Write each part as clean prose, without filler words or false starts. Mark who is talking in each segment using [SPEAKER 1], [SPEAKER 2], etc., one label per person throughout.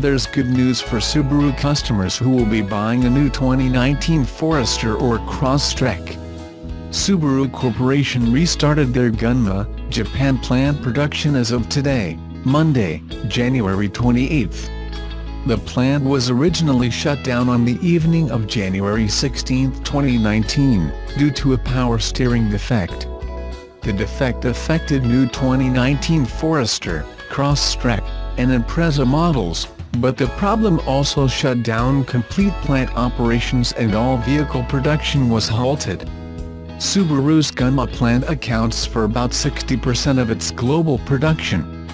[SPEAKER 1] There's good news for Subaru customers who will be buying a new 2019 Forester or Crosstrek. Subaru Corporation restarted their Gunma, Japan plant production as of today, Monday, January 28. The plant was originally shut down on the evening of January 16, 2019, due to a power steering defect. The defect affected new 2019 Forester, Crosstrek, and Impreza models, but the problem also shut down complete plant operations and all vehicle production was halted. Subaru's Gunma plant accounts for about 60% of its global production.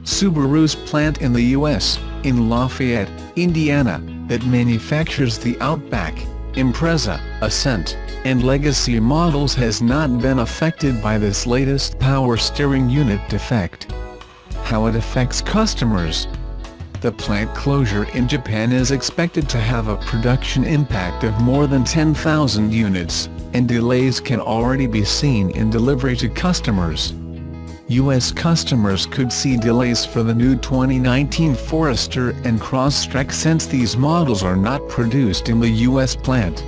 [SPEAKER 1] Subaru's plant in the U.S., in Lafayette, Indiana, that manufactures the Outback, Impreza, Ascent, and Legacy models has not been affected by this latest power steering unit defect. How it affects customers. The plant closure in Japan is expected to have a production impact of more than 10,000 units, and delays can already be seen in delivery to customers. U.S. customers could see delays for the new 2019 Forester and Crosstrek since these models are not produced in the U.S. plant.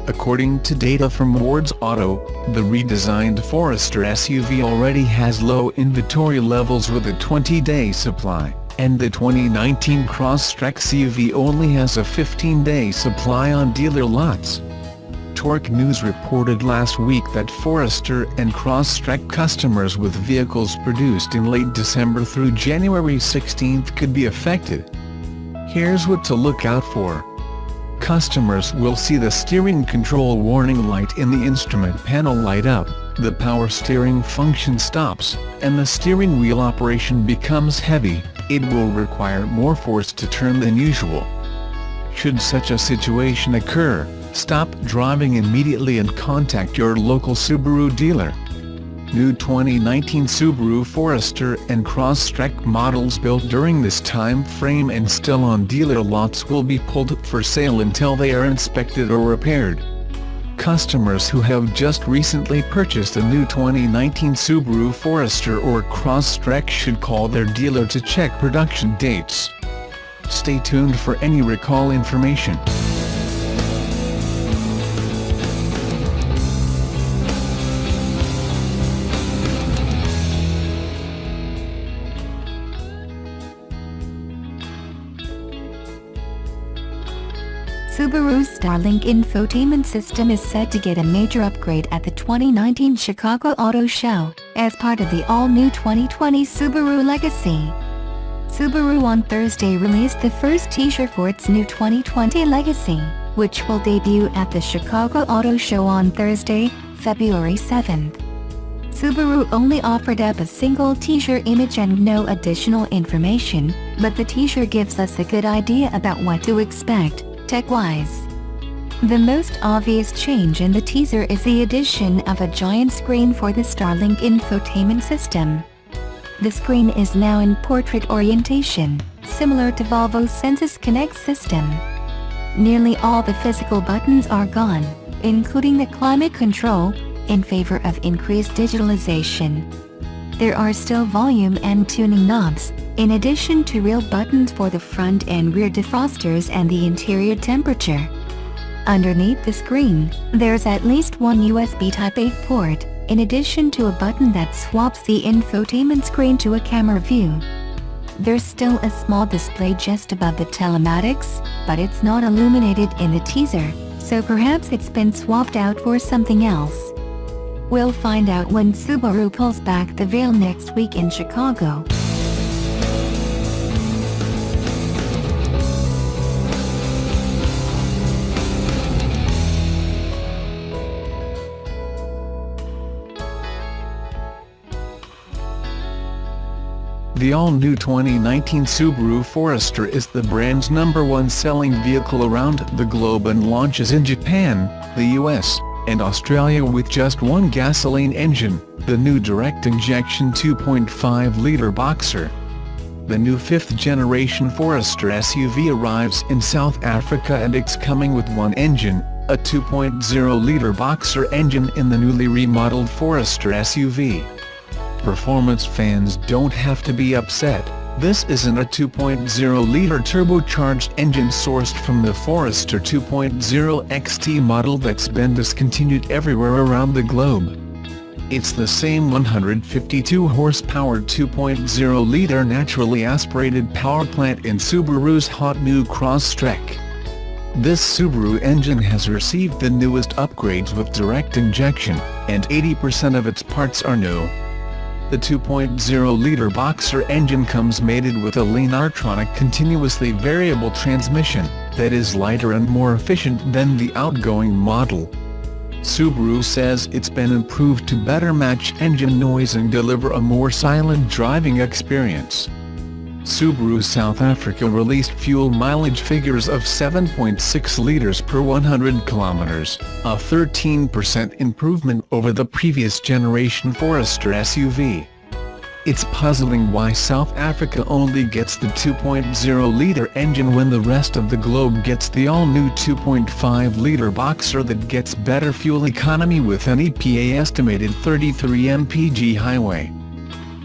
[SPEAKER 1] According to data from Ward's Auto, the redesigned Forester SUV already has low inventory levels with a 20-day supply, and the 2019 Crosstrek SUV only has a 15-day supply on dealer lots. Torque News reported last week that Forester and Crosstrek customers with vehicles produced in late December through January 16 could be affected. Here's what to look out for. Customers will see the steering control warning light in the instrument panel light up, the power steering function stops, and the steering wheel operation becomes heavy. It will require more force to turn than usual. Should such a situation occur, stop driving immediately and contact your local Subaru dealer. New 2019 Subaru Forester and Crosstrek models built during this time frame and still on dealer lots will be pulled for sale until they are inspected or repaired. Customers who have just recently purchased a new 2019 Subaru Forester or Crosstrek should call their dealer to check production dates. Stay tuned for any recall information.
[SPEAKER 2] Subaru's Starlink infotainment system is set to get a major upgrade at the 2019 Chicago Auto Show, as part of the all-new 2020 Subaru Legacy. Subaru on Thursday released the first teaser for its new 2020 Legacy, which will debut at the Chicago Auto Show on Thursday, February 7th. Subaru only offered up a single teaser image and no additional information, but the teaser gives us a good idea about what to expect, tech-wise. The most obvious change in the teaser is the addition of a giant screen for the Starlink infotainment system. The screen is now in portrait orientation, similar to Volvo's Sensus Connect system. Nearly all the physical buttons are gone, including the climate control, in favor of increased digitalization. There are still volume and tuning knobs, in addition to real buttons for the front and rear defrosters and the interior temperature. Underneath the screen, there's at least one USB Type-A port, in addition to a button that swaps the infotainment screen to a camera view. There's still a small display just above the telematics, but it's not illuminated in the teaser, so perhaps it's been swapped out for something else. We'll find out when Subaru pulls back the veil next week in Chicago.
[SPEAKER 1] The all-new 2019 Subaru Forester is the brand's #1 selling vehicle around the globe and launches in Japan, the US, and Australia with just one gasoline engine, the new direct-injection 2.5-liter Boxer. The new 5th-generation Forester SUV arrives in South Africa and it's coming with one engine, a 2.0-liter Boxer engine in the newly remodeled Forester SUV. Performance fans don't have to be upset. This isn't a 2.0-liter turbocharged engine sourced from the Forester 2.0 XT model that's been discontinued everywhere around the globe. It's the same 152-horsepower 2.0-liter naturally aspirated power plant in Subaru's hot new Crosstrek. This Subaru engine has received the newest upgrades with direct injection, and 80% of its parts are new. The 2.0-liter Boxer engine comes mated with a Lineartronic continuously variable transmission that is lighter and more efficient than the outgoing model. Subaru says it's been improved to better match engine noise and deliver a more silent driving experience. Subaru South Africa released fuel mileage figures of 7.6 liters per 100 kilometers, a 13% improvement over the previous generation Forester SUV. It's puzzling why South Africa only gets the 2.0-liter engine when the rest of the globe gets the all-new 2.5-liter Boxer that gets better fuel economy with an EPA-estimated 33 mpg highway.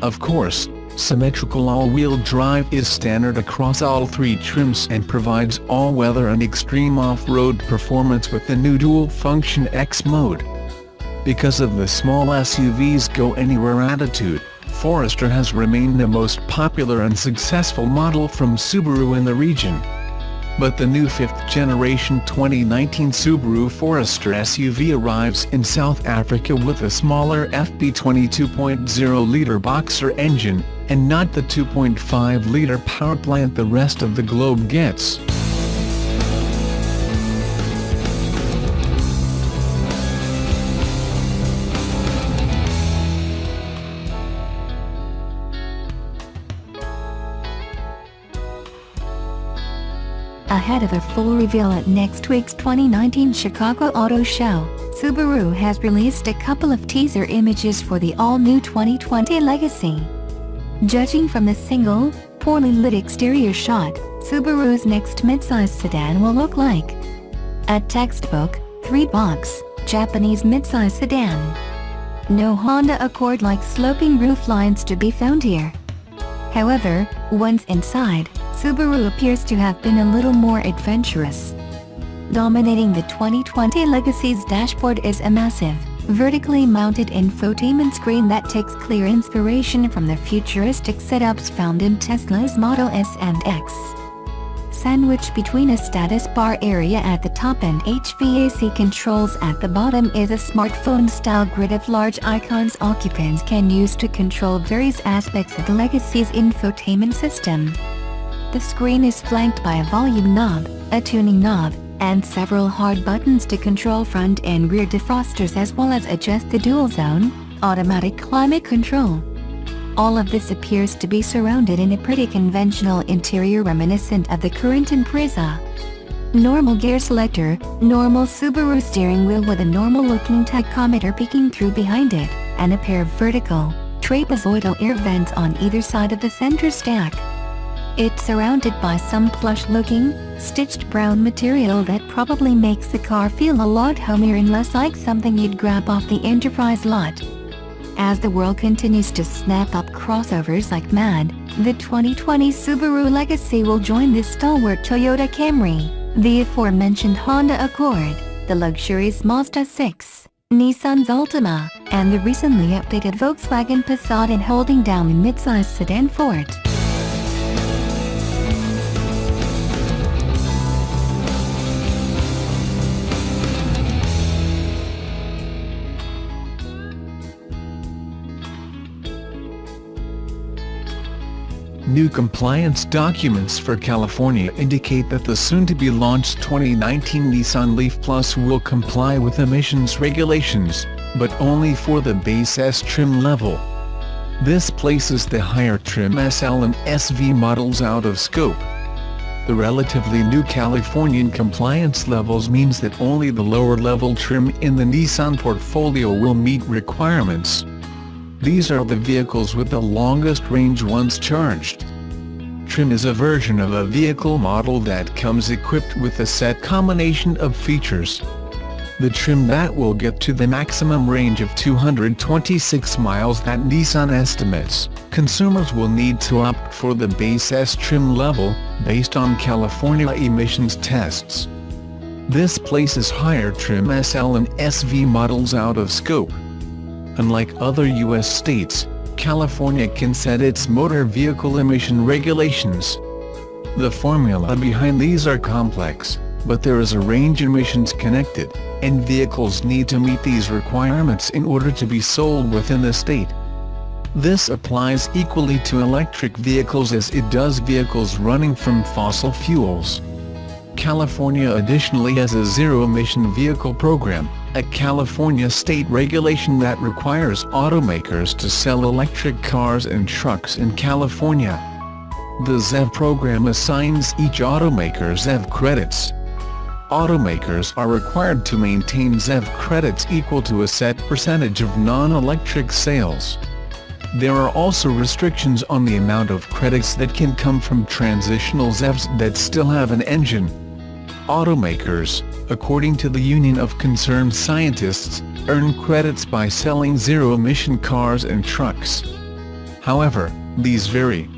[SPEAKER 1] Of course, symmetrical all-wheel drive is standard across all three trims and provides all-weather and extreme off-road performance with the new dual-function X mode. Because of the small SUV's go-anywhere attitude, Forester has remained the most popular and successful model from Subaru in the region. But the new 5th-generation 2019 Subaru Forester SUV arrives in South Africa with a smaller FB20 2.0-liter Boxer engine, and not the 2.5-liter power plant the rest of the globe gets.
[SPEAKER 2] Ahead of a full reveal at next week's 2019 Chicago Auto Show, Subaru has released a couple of teaser images for the all-new 2020 Legacy. Judging from the single, poorly lit exterior shot, Subaru's next midsize sedan will look like a textbook, 3-box, Japanese midsize sedan. No Honda Accord-like sloping roof lines to be found here. However, once inside, Subaru appears to have been a little more adventurous. Dominating the 2020 Legacy's dashboard is a massive, vertically mounted infotainment screen that takes clear inspiration from the futuristic setups found in Tesla's Model S and X. Sandwiched between a status bar area at the top and HVAC controls at the bottom is a smartphone-style grid of large icons occupants can use to control various aspects of the Legacy's infotainment system. The screen is flanked by a volume knob, a tuning knob, and several hard buttons to control front and rear defrosters as well as adjust the dual-zone, automatic climate control. All of this appears to be surrounded in a pretty conventional interior reminiscent of the current Impreza. Normal gear selector, normal Subaru steering wheel with a normal-looking tachometer peeking through behind it, and a pair of vertical, trapezoidal air vents on either side of the center stack. It's surrounded by some plush-looking, stitched brown material that probably makes the car feel a lot homier and less like something you'd grab off the Enterprise lot. As the world continues to snap up crossovers like mad, the 2020 Subaru Legacy will join the stalwart Toyota Camry, the aforementioned Honda Accord, the luxurious Mazda 6, Nissan's Altima, and the recently updated Volkswagen Passat in holding down the midsize sedan fort.
[SPEAKER 1] New compliance documents for California indicate that the soon-to-be-launched 2019 Nissan Leaf Plus will comply with emissions regulations, but only for the base S trim level. This places the higher trim SL and SV models out of scope. The relatively new Californian compliance levels means that only the lower-level trim in the Nissan portfolio will meet requirements. These are the vehicles with the longest range once charged. Trim is a version of a vehicle model that comes equipped with a set combination of features. The trim that will get to the maximum range of 226 miles that Nissan estimates, consumers will need to opt for the base S trim level, based on California emissions tests. This places higher trim SL and SV models out of scope. Unlike other U.S. states, California can set its motor vehicle emission regulations. The formula behind these are complex, but there is a range emissions connected, and vehicles need to meet these requirements in order to be sold within the state. This applies equally to electric vehicles as it does vehicles running from fossil fuels. California additionally has a zero-emission vehicle program, a California state regulation that requires automakers to sell electric cars and trucks in California. The ZEV program assigns each automaker ZEV credits. Automakers are required to maintain ZEV credits equal to a set percentage of non-electric sales. There are also restrictions on the amount of credits that can come from transitional ZEVs that still have an engine. Automakers, according to the Union of Concerned Scientists, earn credits by selling zero-emission cars and trucks. However, these vary.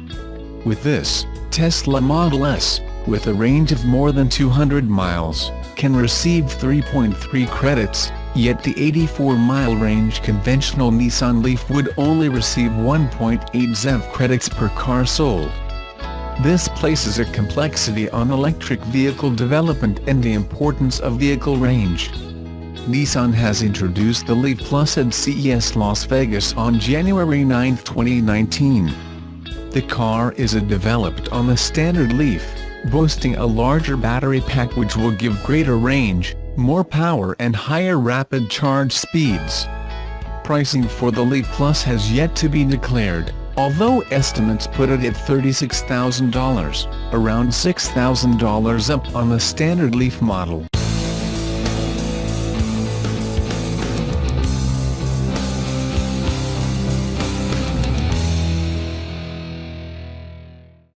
[SPEAKER 1] With this, Tesla Model S, with a range of more than 200 miles, can receive 3.3 credits, yet the 84-mile range conventional Nissan Leaf would only receive 1.8 ZEV credits per car sold. This places a complexity on electric vehicle development and the importance of vehicle range. Nissan has introduced the Leaf Plus at CES Las Vegas on January 9, 2019. The car is developed on the standard Leaf, boasting a larger battery pack which will give greater range, more power and higher rapid charge speeds. Pricing for the Leaf Plus has yet to be declared, although estimates put it at $36,000, around $6,000 up on the standard Leaf model.